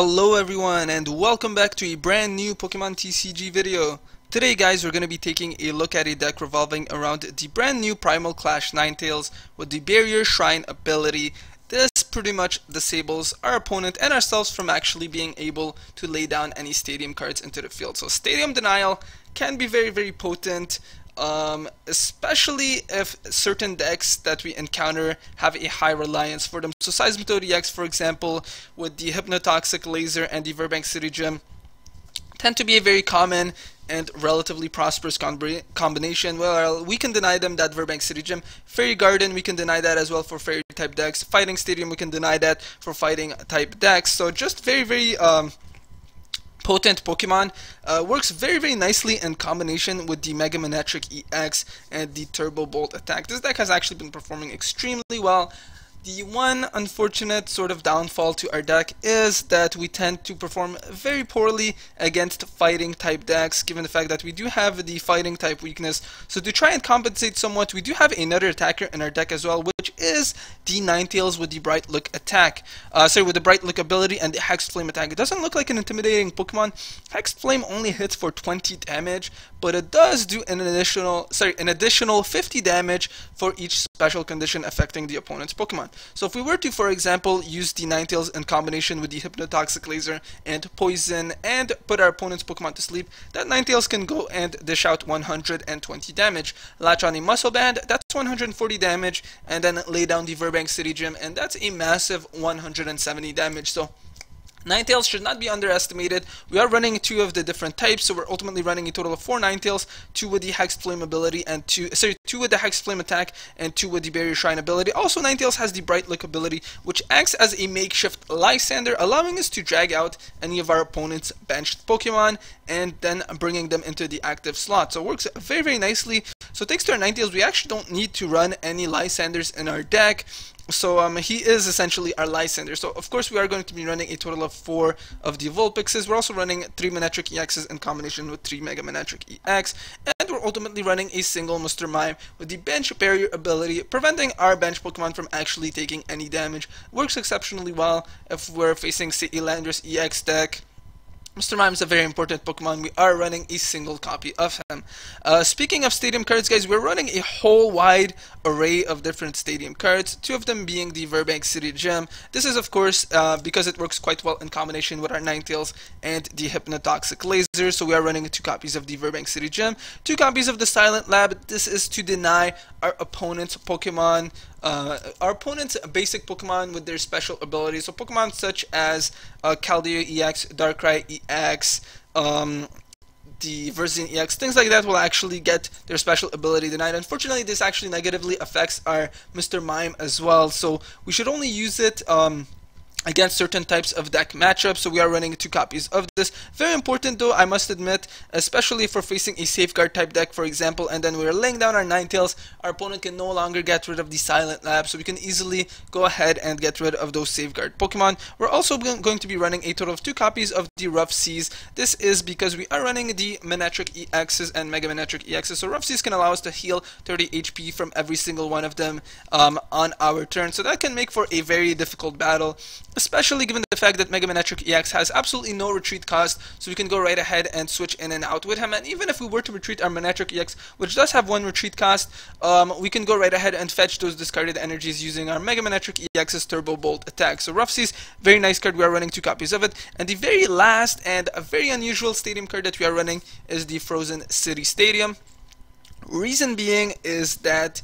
Hello everyone and welcome back to a brand new Pokemon TCG video. Today guys, we're going to be taking a look at a deck revolving around the brand new Primal Clash Ninetales with the Barrier Shrine ability. This pretty much disables our opponent and ourselves from actually being able to lay down any stadium cards into the field. So Stadium Denial can be very potent. Especially if certain decks that we encounter have a high reliance for them. So Seismitoad EX, for example, with the Hypnotoxic Laser and the Verbank City Gym, tend to be a very common and relatively prosperous combination. Well, we can deny them that Verbank City Gym. Fairy Garden, we can deny that as well for fairy type decks. Fighting Stadium, we can deny that for fighting type decks. So just very potent Pokemon. Works very nicely in combination with the Mega Manectric EX and the Turbo Bolt attack. This deck has actually been performing extremely well. The one unfortunate sort of downfall to our deck is that we tend to perform very poorly against fighting type decks, given the fact that we do have the fighting type weakness. So to try and compensate somewhat, we do have another attacker in our deck as well, which is the Ninetales with the Bright Look attack. With the Bright Look ability and the Hexed Flame attack. It doesn't look like an intimidating Pokemon. Hexed Flame only hits for 20 damage, but it does do an additional 50 damage for each special condition affecting the opponent's Pokemon. So if we were to, for example, use the Ninetales in combination with the Hypnotoxic Laser and Poison and put our opponent's Pokemon to sleep, that Ninetales can go and dish out 120 damage. Latch on a Muscle Band, that's 140 damage, and then lay down the Verbank City Gym, and that's a massive 170 damage. So Ninetales should not be underestimated. We are running two of the different types, so we're ultimately running a total of 4 Ninetales, 2 with the Hexed Flame ability and 2 with the Hexed Flame attack and 2 with the Barrier Shrine ability. Also, Ninetales has the Bright Look ability, which acts as a makeshift Lysander, allowing us to drag out any of our opponent's benched Pokemon and then bringing them into the active slot. So it works very nicely. So thanks to our Ninetales, we actually don't need to run any Lysanders in our deck. So he is essentially our Lysander. So of course we are going to be running a total of 4 of the Vulpixes. We're also running 3 Manectric EXs in combination with 3 Mega Manectric EX. And we're ultimately running a single Mr. Mime with the Bench Barrier ability, preventing our bench Pokemon from actually taking any damage. Works exceptionally well if we're facing, say, a Landorus EX deck. Mr. Mime is a very important Pokemon. We are running a single copy of him. Speaking of stadium cards, guys, we're running a whole wide array of different stadium cards, 2 of them being the Verbank City Gym. This is, of course, because it works quite well in combination with our Ninetales and the Hypnotoxic Laser. So we are running 2 copies of the Verbank City Gym, 2 copies of the Silent Lab. This is to deny our opponent's Pokemon, our opponent's basic Pokemon with their special abilities. So Pokemon such as Caldea EX, Darkrai EX, the Verzine EX, things like that will actually get their special ability denied. Unfortunately, this actually negatively affects our Mr. Mime as well. So we should only use it against certain types of deck matchups. So we are running 2 copies of this. Very important though, I must admit, especially if we're facing a Safeguard type deck, for example, and then we're laying down our Ninetales, our opponent can no longer get rid of the Silent Lab, so we can easily go ahead and get rid of those Safeguard Pokemon. We're also going to be running a total of 2 copies of the Rough Seas. This is because we are running the Manectric EXs and Mega Manectric EXs, so Rough Seas can allow us to heal 30 HP from every single one of them on our turn, so that can make for a very difficult battle, especially given the fact that Mega Manectric EX has absolutely no retreat cost, so we can go right ahead and switch in and out with him. And even if we were to retreat our Manectric EX, which does have 1 retreat cost, we can go right ahead and fetch those discarded energies using our Mega Manectric EX's Turbo Bolt attack. So Rough Seas, very nice card. We are running 2 copies of it. And the very last and a very unusual stadium card that we are running is the Frozen City Stadium. Reason being is that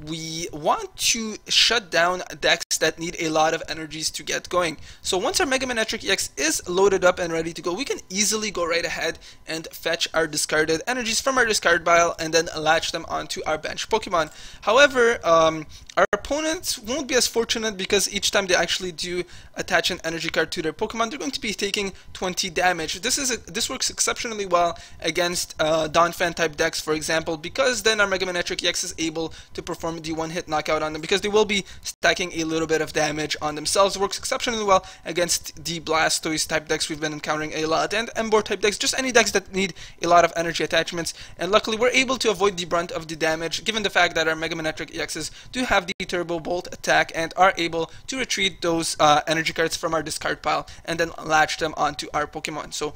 we want to shut down decks that need a lot of energies to get going. So once our Mega Manectric EX is loaded up and ready to go, we can easily go right ahead and fetch our discarded energies from our discard pile and then latch them onto our bench Pokemon. However, our opponents won't be as fortunate because each time they actually do attach an energy card to their Pokemon, they're going to be taking 20 damage. This works exceptionally well against Donphan type decks, for example, because then our Mega Manectric EX is able to perform the 1-hit knockout on them, because they will be stacking a little bit of damage on themselves. It works exceptionally well against the Blastoise type decks we've been encountering a lot, and Emboar type decks, just any decks that need a lot of energy attachments. And luckily we're able to avoid the brunt of the damage, given the fact that our Mega Manectric EXs do have the Turbo Bolt attack and are able to retrieve those energy cards from our discard pile and then latch them onto our Pokemon. So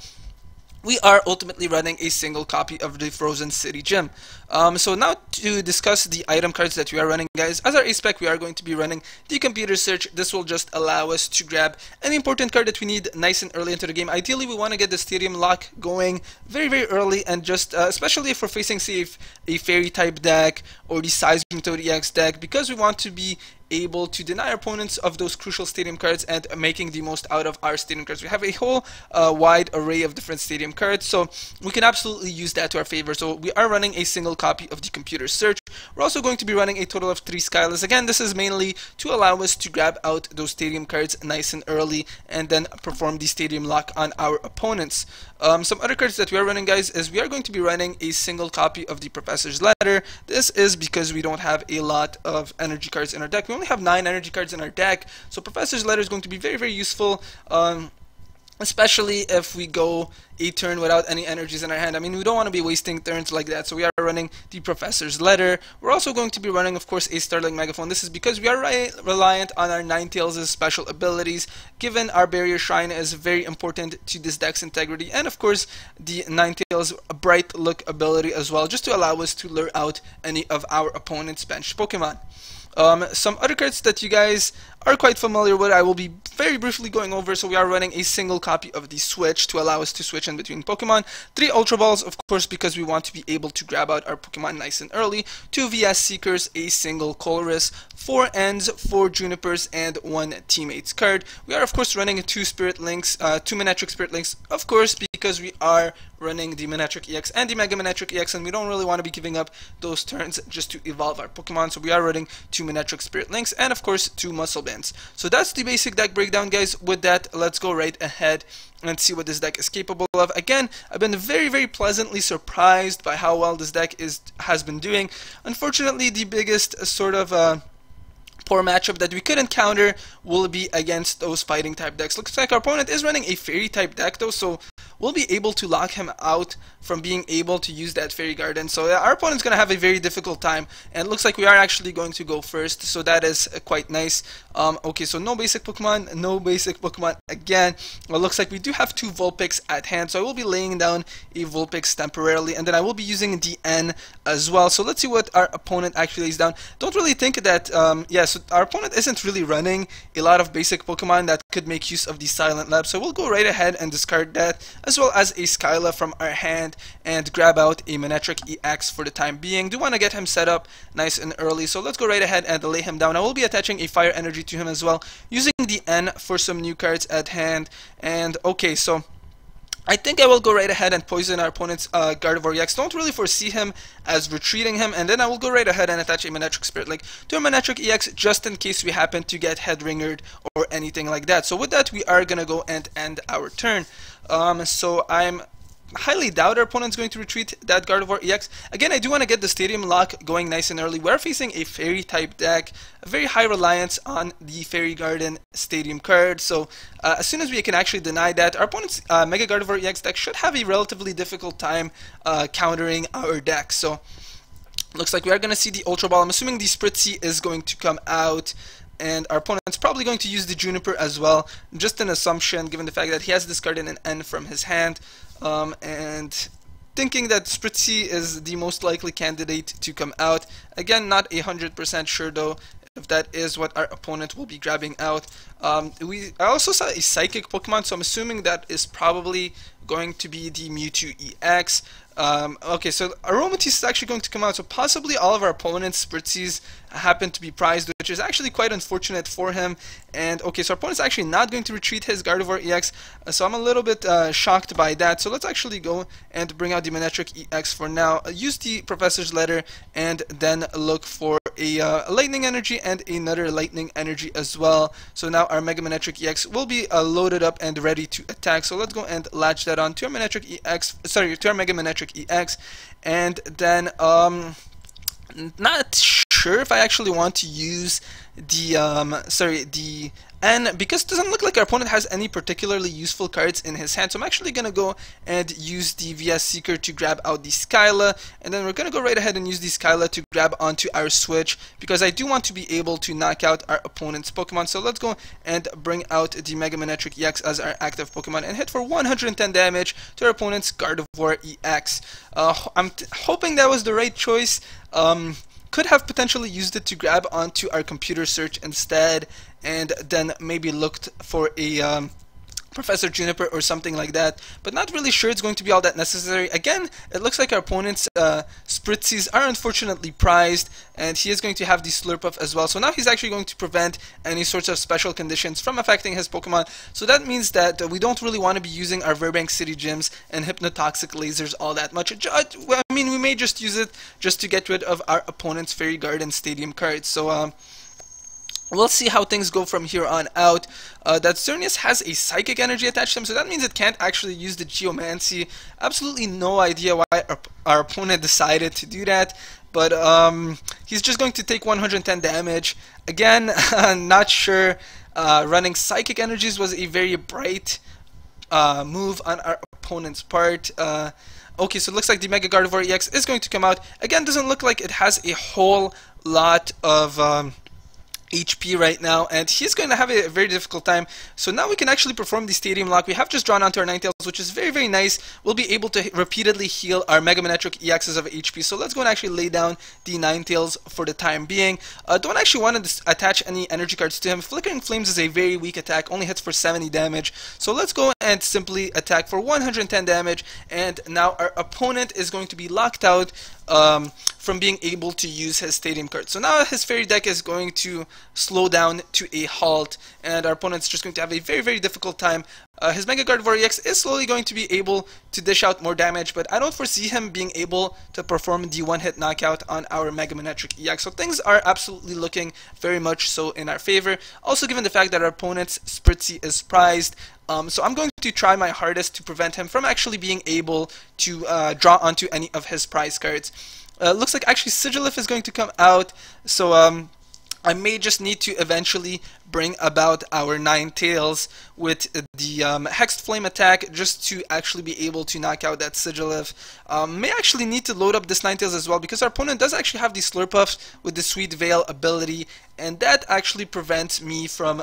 we are ultimately running a single copy of the Frozen City Gym. So now to discuss the item cards that we are running, guys. As our A-Spec, we are going to be running the Computer Search. This will just allow us to grab any important card that we need nice and early into the game. Ideally, we want to get the Stadium Lock going very, very early, and just especially if we're facing, say, a Fairy type deck or the Seismitoad EX deck, because we want to be able to deny our opponents of those crucial stadium cards and making the most out of our stadium cards. We have a whole wide array of different stadium cards, so we can absolutely use that to our favor. So we are running a single copy of the Computer Search. We're also going to be running a total of 3 Skyless. Again, this is mainly to allow us to grab out those stadium cards nice and early and then perform the Stadium Lock on our opponents. Some other cards that we are running, guys, is we are going to be running a single copy of the Professor's Letter. This is because we don't have a lot of energy cards in our deck. We only have 9 energy cards in our deck, so Professor's Letter is going to be very, very useful, especially if we go a turn without any energies in our hand. I mean, we don't want to be wasting turns like that, so we are running the Professor's Letter. We're also going to be running, of course, a Starling Megaphone. This is because we are reliant on our Ninetales' special abilities, given our Barrier Shrine is very important to this deck's integrity, and of course, the Ninetales' Bright Look ability as well, just to allow us to lure out any of our opponent's benched Pokemon. Some other cards that you guys are quite familiar with, I will be very briefly going over. So we are running a single copy of the Switch to allow us to switch in between Pokemon. 3 Ultra Balls, of course, because we want to be able to grab out our Pokemon nice and early. 2 VS Seekers, a single Colress, 4 Ends, 4 Junipers, and 1 Teammates card. We are, of course, running 2 Spirit Links, 2 Manectric Spirit Links, of course, because we are running the Manectric EX and the Mega Manectric EX, and we don't really want to be giving up those turns just to evolve our Pokemon. So we are running 2 Manectric Spirit Links and, of course, 2 Muscle Bands. So that's the basic deck breakdown, guys. With that, let's go right ahead and see what this deck is capable of. Again, I've been very, very pleasantly surprised by how well this deck has been doing. Unfortunately, the biggest sort of poor matchup that we could encounter will be against those fighting type decks. Looks like our opponent is running a fairy type deck though, so we'll be able to lock him out from being able to use that Fairy Garden. So our opponent's going to have a very difficult time, and it looks like we are actually going to go first, so that is quite nice. Okay, so no basic Pokemon again. Well, looks like we do have 2 Vulpix at hand, so I will be laying down a Vulpix temporarily, and then I will be using the N as well. So let's see what our opponent actually lays down. Don't really think that, yeah, so our opponent isn't really running a lot of basic Pokemon that could make use of the Silent Lab, so we'll go right ahead and discard that, as well as a Skyla from our hand, and grab out a Manectric EX for the time being. Do want to get him set up nice and early, so let's go right ahead and lay him down. I will be attaching a Fire Energy to him as well, using the N for some new cards at hand. And okay, so I think I will go right ahead and poison our opponent's Gardevoir EX. Don't really foresee him as retreating him, and then I will go right ahead and attach a Manectric Spirit Link to a Manectric EX just in case we happen to get head-ringered or anything like that. So with that, we are gonna go and end our turn. So I'm highly doubt our opponent's going to retreat that Gardevoir EX. Again, I do want to get the Stadium Lock going nice and early. We're facing a Fairy type deck, a very high reliance on the Fairy Garden Stadium card, so as soon as we can actually deny that, our opponent's Mega Gardevoir EX deck should have a relatively difficult time countering our deck. So looks like we are going to see the Ultra Ball. I'm assuming the Spritzy is going to come out, and our opponent's probably going to use the Juniper as well, just an assumption given the fact that he has discarded an N from his hand, and thinking that Spritzy is the most likely candidate to come out. Again, not 100% sure though if that is what our opponent will be grabbing out. I also saw a Psychic Pokemon, so I'm assuming that is probably going to be the Mewtwo EX. Okay, so Aromatisse is actually going to come out, so possibly all of our opponent's Spritzys happen to be prized, which is actually quite unfortunate for him. And okay, so our opponent's actually not going to retreat his Gardevoir EX, so I'm a little bit shocked by that. So let's actually go and bring out the Manectric EX for now, use the Professor's Letter, and then look for a Lightning Energy and another Lightning Energy as well. So now our Mega Manectric EX will be loaded up and ready to attack. So let's go and latch that on to our Manectric EX, sorry, to our Mega Manectric EX, and then not sure if I actually want to use the the And because it doesn't look like our opponent has any particularly useful cards in his hand, so I'm actually going to go and use the VS Seeker to grab out the Skyla, and then we're going to go right ahead and use the Skyla to grab onto our switch, because I do want to be able to knock out our opponent's Pokemon. So let's go and bring out the Mega Manectric EX as our active Pokemon and hit for 110 damage to our opponent's Gardevoir EX. I'm hoping that was the right choice. Could have potentially used it to grab onto our computer search instead, and then maybe looked for a Professor Juniper or something like that, but not really sure it's going to be all that necessary. Again, it looks like our opponent's Spritzes are unfortunately prized, and he is going to have the Slurpuff as well. So now he's actually going to prevent any sorts of special conditions from affecting his Pokemon. So that means that we don't really want to be using our Verbank City Gyms and Hypnotoxic Lasers all that much. I mean, we may just use it just to get rid of our opponent's Fairy Garden Stadium cards. So we'll see how things go from here on out. That Xerneas has a Psychic Energy attached to him, so that means it can't actually use the Geomancy. Absolutely no idea why our opponent decided to do that, but he's just going to take 110 damage. Again, not sure. Running Psychic Energies was a very bright move on our opponent's part. Okay, so it looks like the Mega Gardevoir EX is going to come out. Again, doesn't look like it has a whole lot of HP right now, and he's going to have a very difficult time. So now we can actually perform the Stadium Lock. We have just drawn onto our Ninetales, which is very, very nice. We'll be able to repeatedly heal our Mega Manectric EXs of HP. So let's go and actually lay down the Ninetales for the time being. Don't actually want to attach any energy cards to him. Flickering Flames is a very weak attack, only hits for 70 damage. So let's go and simply attack for 110 damage, and now our opponent is going to be locked out from being able to use his Stadium card. So now his Fairy deck is going to slow down to a halt, and our opponent's just going to have a very, very difficult time. His Mega Gardevoir EX is slowly going to be able to dish out more damage, but I don't foresee him being able to perform the one-hit knockout on our Mega Manectric EX. So things are absolutely looking very much so in our favor. Also, given the fact that our opponent's Spritzee is prized, so I'm going to try my hardest to prevent him from actually being able to draw onto any of his prize cards. Looks like actually Sigilyph is going to come out, so I may just need to eventually bring about our Ninetales with the Hexed Flame attack just to actually be able to knock out that Sigilyph. May actually need to load up this Ninetales as well, because our opponent does actually have the Slurpuff with the Sweet Veil ability, and that actually prevents me from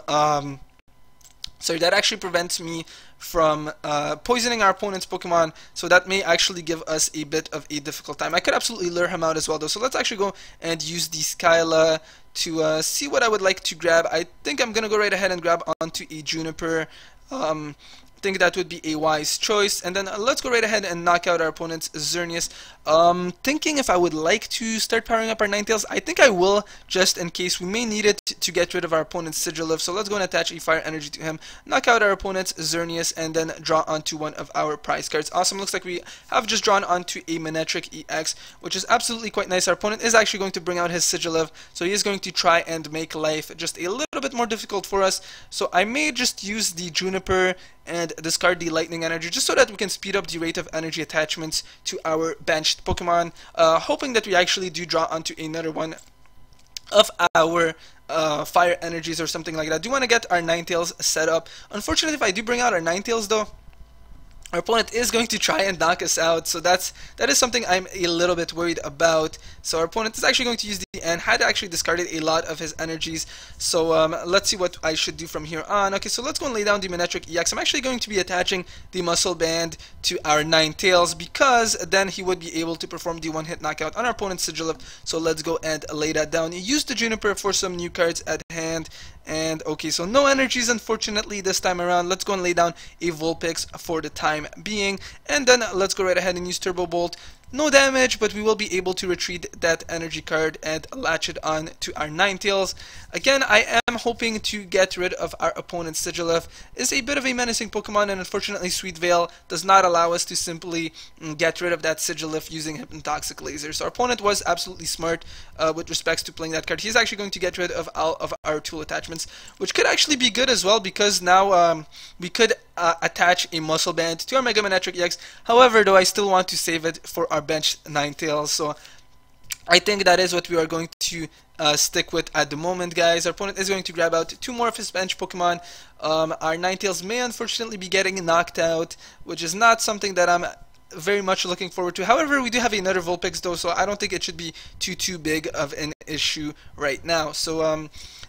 poisoning our opponent's Pokemon, so that may actually give us a bit of a difficult time. I could absolutely lure him out as well though, so let's actually go and use the Skyla to see what I would like to grab. I think I'm gonna go right ahead and grab onto a Juniper. I think that would be a wise choice, and then let's go right ahead and knock out our opponent's Xerneas. Thinking if I would like to start powering up our Ninetales. I think I will, just in case we may need it to get rid of our opponent's Sigilyph. So let's go and attach a Fire Energy to him, knock out our opponent's Xerneas, and then draw onto one of our prize cards. Awesome, looks like we have just drawn onto a Manectric EX, which is absolutely quite nice. Our opponent is actually going to bring out his Sigilyph, so he is going to try and make life just a little bit more difficult for us. So I may just use the Juniper and discard the Lightning Energy just so that we can speed up the rate of energy attachments to our benched Pokemon, hoping that we actually do draw onto another one of our Fire Energies or something like that. I do want to get our Ninetales set up. Unfortunately, if I do bring out our Ninetales though, our opponent is going to try and knock us out, so that is something I'm a little bit worried about. So our opponent is actually going to use the and had actually discarded a lot of his energies. So let's see what I should do from here on. Okay, so let's go and lay down the Manectric EX. I'm actually going to be attaching the Muscle Band to our Ninetales, because then he would be able to perform the one-hit knockout on our opponent's Sigilyph. So let's go and lay that down. Use the Juniper for some new cards at hand. And okay, so no energies unfortunately this time around. Let's go and lay down a Vulpix for the time being, and then let's go right ahead and use Turbo Bolt. No damage, but we will be able to retreat that energy card and latch it on to our Ninetales. Again, I am hoping to get rid of our opponent's Sigilyph. Is a bit of a menacing Pokemon, and unfortunately Sweet Veil does not allow us to simply get rid of that Sigilyph using Hypnotoxic Laser. So our opponent was absolutely smart with respects to playing that card. He's actually going to get rid of all of our tool attachments, which could actually be good as well, because now we could attach a Muscle Band to our Mega Manectric EX. However, though, I still want to save it for our bench Ninetales. So I think that is what we are going to stick with at the moment, guys. Our opponent is going to grab out 2 more of his bench Pokemon. Our Ninetales may unfortunately be getting knocked out, which is not something that I'm very much looking forward to. However, we do have another Vulpix though, so I don't think it should be too big of an issue right now. So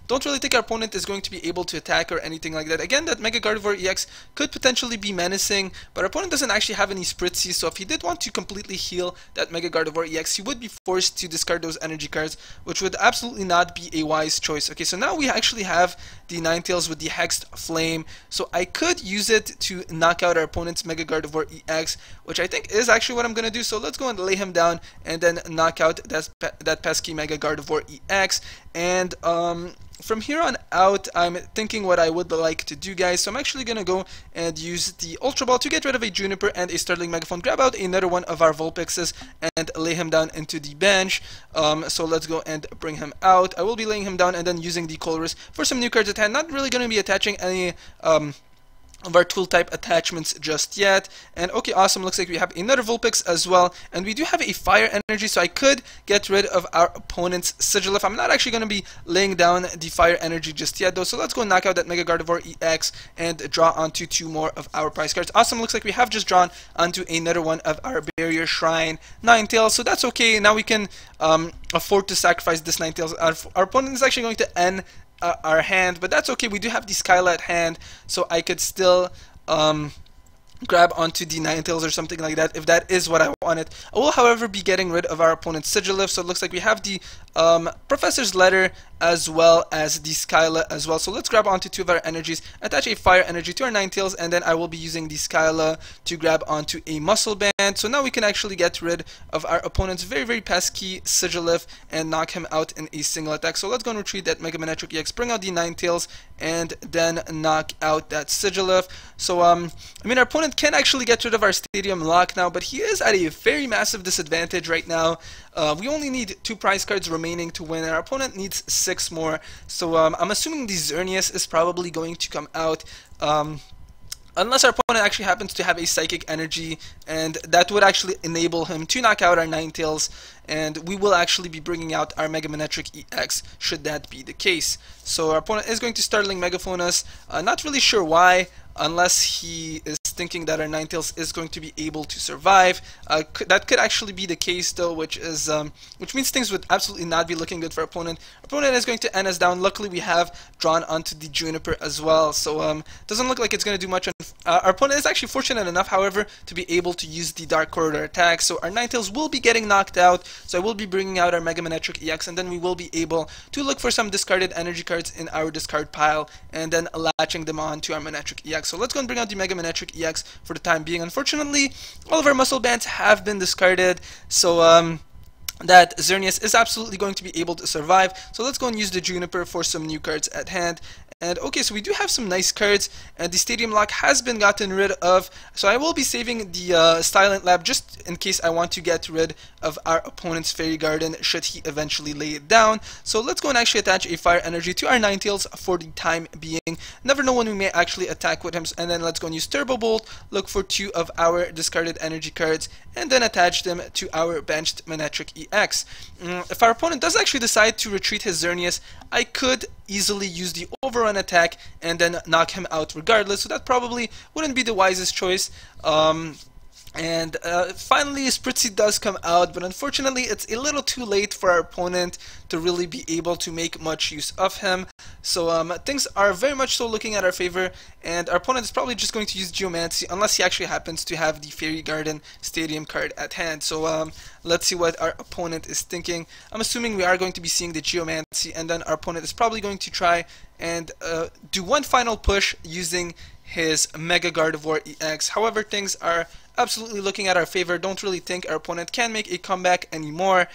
don't really think our opponent is going to be able to attack or anything like that. Again, that Mega Gardevoir EX could potentially be menacing, but our opponent doesn't actually have any Spritzy, so if he did want to completely heal that Mega Gardevoir EX, he would be forced to discard those energy cards, which would absolutely not be a wise choice. Okay, so now we actually have the Ninetales with the Hexed Flame, so I could use it to knock out our opponent's Mega Gardevoir EX, which I think is actually what I'm going to do. So let's go and lay him down and then knock out that pesky Mega Gardevoir EX. And from here on out, I'm thinking what I would like to do, guys. So I'm actually going to go and use the Ultra Ball to get rid of a Juniper and a Starling Megaphone, grab out another one of our Vulpixes, and lay him down into the bench. So let's go and bring him out. I will be laying him down and then using the Colress for some new cards at hand. Not really going to be attaching any of our tool type attachments just yet. And okay, awesome, looks like we have another Vulpix as well, and we do have a Fire Energy, so I could get rid of our opponent's Sigilyph. I'm not actually going to be laying down the Fire Energy just yet though, so let's go knock out that Mega Gardevoir EX and draw onto 2 more of our prize cards. Awesome, looks like we have just drawn onto another one of our Barrier Shrine Ninetales, so that's okay. Now we can afford to sacrifice this Ninetales. Our opponent is actually going to end our hand, but that's okay. We do have the Skyla at hand, so I could still grab onto the Ninetales or something like that if that is what I wanted. I will, however, be getting rid of our opponent's Sigilyph, so it looks like we have the Professor's Letter as well as the Skyla as well. So let's grab onto 2 of our energies, attach a Fire Energy to our Ninetales, and then I will be using the Skyla to grab onto a Muscle Band. So now we can actually get rid of our opponent's very pesky Sigilyph and knock him out in a single attack. So let's go and retreat that Mega Manectric EX, bring out the Ninetales, and then knock out that Sigilyph. So I mean, our opponent can actually get rid of our Stadium Lock now, but he is at a very massive disadvantage right now. We only need 2 prize cards remaining to win, and our opponent needs 6 more. So I'm assuming the Xerneas is probably going to come out. Unless our opponent actually happens to have a Psychic Energy, and that would actually enable him to knock out our Ninetales, and we will actually be bringing out our Mega Manectric EX should that be the case. So our opponent is going to Starling Megaphone us. Not really sure why, unless he is thinking that our Ninetales is going to be able to survive. That could actually be the case though, which means things would absolutely not be looking good for our opponent. Our opponent is going to end us down. Luckily we have drawn onto the Juniper as well, so doesn't look like it's going to do much. Our opponent is actually fortunate enough, however, to be able to use the Dark Corridor attack, so our Ninetales will be getting knocked out. So I will be bringing out our Mega Manectric EX, and then we will be able to look for some discarded energy cards in our discard pile and then latching them on to our Manectric EX. So let's go and bring out the Mega Manectric EX for the time being. Unfortunately, all of our Muscle Bands have been discarded, so that Xerneas is absolutely going to be able to survive. So let's go and use the Juniper for some new cards at hand. And okay, so we do have some nice cards, and the Stadium Lock has been gotten rid of, so I will be saving the Silent Lab just in case I want to get rid of our opponent's Fairy Garden should he eventually lay it down. So let's go and actually attach a Fire Energy to our Ninetales for the time being. Never know when we may actually attack with him, and then let's go and use Turbo Bolt, look for 2 of our discarded energy cards, and then attach them to our benched Manectric EX. If our opponent does actually decide to retreat his Xerneas, I could easily use the Overrun attack and then knock him out regardless, so that probably wouldn't be the wisest choice. And finally, Spritzy does come out, but unfortunately it's a little too late for our opponent to really be able to make much use of him. So things are very much so looking at our favor, and our opponent is probably just going to use Geomancy unless he actually happens to have the Fairy Garden Stadium card at hand. So let's see what our opponent is thinking. I'm assuming we are going to be seeing the Geomancy, and then our opponent is probably going to try and do one final push using his Mega Gardevoir EX. However, things are absolutely looking at our favor. Don't really think our opponent can make a comeback anymore.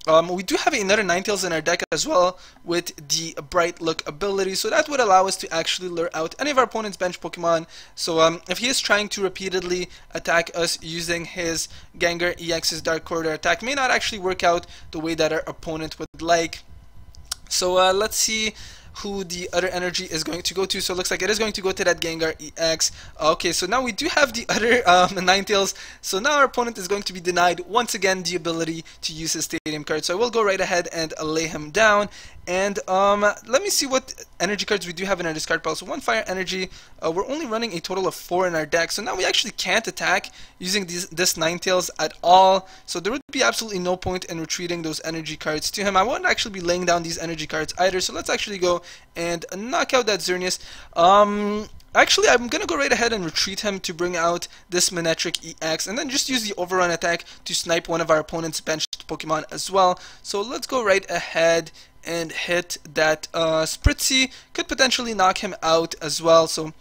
We do have another Ninetales in our deck as well with the Bright Look ability, so that would allow us to actually lure out any of our opponent's bench Pokemon. So if he is trying to repeatedly attack us using his Gengar EX's Dark Corridor attack, may not actually work out the way that our opponent would like. So let's see. who the other energy is going to go to. So it looks like it is going to go to that Gengar EX. Okay, so now we do have the other Ninetales. So now our opponent is going to be denied once again the ability to use his stadium card. So I will go right ahead and lay him down. And let me see what energy cards we do have in our discard pile. So 1 fire energy. We're only running a total of 4 in our deck. So now we actually can't attack using this Ninetales at all. So there would be absolutely no point in retreating those energy cards to him. I won't actually be laying down these energy cards either. So let's actually go and knock out that Xerneas. Actually, I'm going to go right ahead and retreat him to bring out this Manectric EX, and then just use the overrun attack to snipe one of our opponent's benched Pokemon as well. So let's go right ahead and hit that Spritzy. Could potentially knock him out as well. So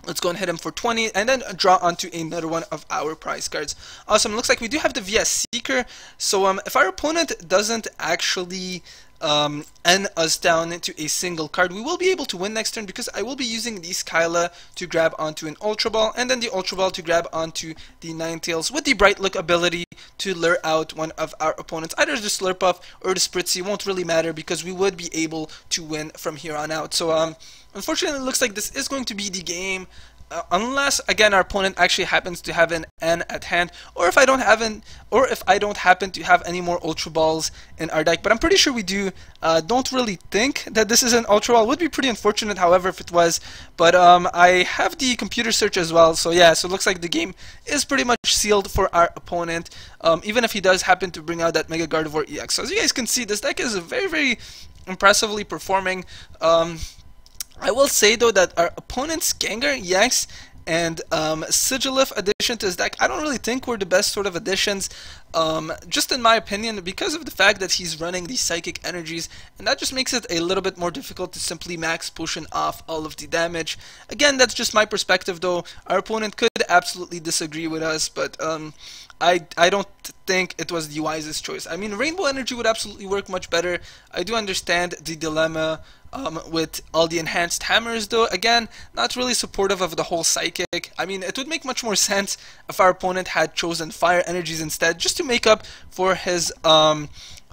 let's go and hit him for 20 and then draw onto another one of our prize cards. Awesome. Looks like we do have the VS Seeker. So if our opponent doesn't actually end us down into a single card, we will be able to win next turn, because I will be using the Skyla to grab onto an Ultra Ball, and then the Ultra Ball to grab onto the Ninetales with the Bright Look ability to lure out one of our opponents. Either the Slurpuff or the Spritzy won't really matter, because we would be able to win from here on out. So unfortunately, it looks like this is going to be the game. Unless again our opponent actually happens to have an N at hand, or if I don't happen to have any more Ultra Balls in our deck, but I'm pretty sure we do. Don't really think that this is an Ultra Ball. Would be pretty unfortunate, however, if it was. But I have the computer search as well, so yeah. So it looks like the game is pretty much sealed for our opponent, even if he does happen to bring out that Mega Gardevoir EX. So as you guys can see, this deck is very, very impressively performing. I will say though that our opponent's Gengar EX and Sigilyph addition to his deck, I don't really think were the best sort of additions, just in my opinion, because of the fact that he's running the Psychic Energies, and that just makes it a little bit more difficult to simply max potion off all of the damage. Again, that's just my perspective though. Our opponent could absolutely disagree with us, but I don't think it was the wisest choice. I mean, Rainbow Energy would absolutely work much better. I do understand the dilemma with all the enhanced hammers though. Again, not really supportive of the whole Psychic. I mean, it would make much more sense if our opponent had chosen Fire Energies instead, just to make up for his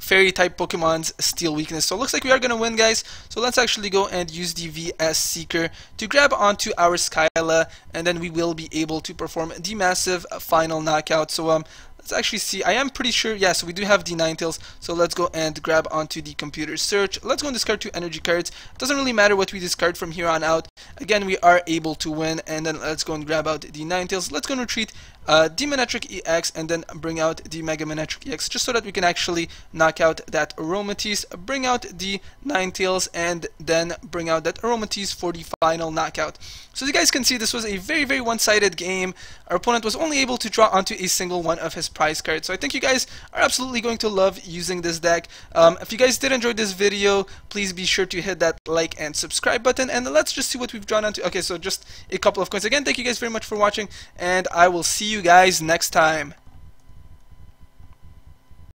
Fairy type Pokemon's Steel weakness. So it looks like we are going to win, guys. So let's actually go and use the VS Seeker to grab onto our Skyla, and then we will be able to perform the massive final knockout. So let's actually see. I am pretty sure, yeah, so we do have the Ninetales. So let's go and grab onto the computer search. Let's go and discard 2 energy cards. Doesn't really matter what we discard from here on out. Again, we are able to win, and then let's go and grab out the Ninetales. Let's go and retreat the Manectric EX, and then bring out the Mega Manectric EX, just so that we can actually knock out that Aromatisse, bring out the Ninetales, and then bring out that Aromatisse for the final knockout. So as you guys can see, this was a very, very one-sided game. Our opponent was only able to draw onto a single one of his prize cards. So I think you guys are absolutely going to love using this deck. If you guys did enjoy this video, please be sure to hit that like and subscribe button, and let's just see what we've drawn onto. Okay, so just a couple of coins. Again, thank you guys very much for watching, and I will see you guys next time.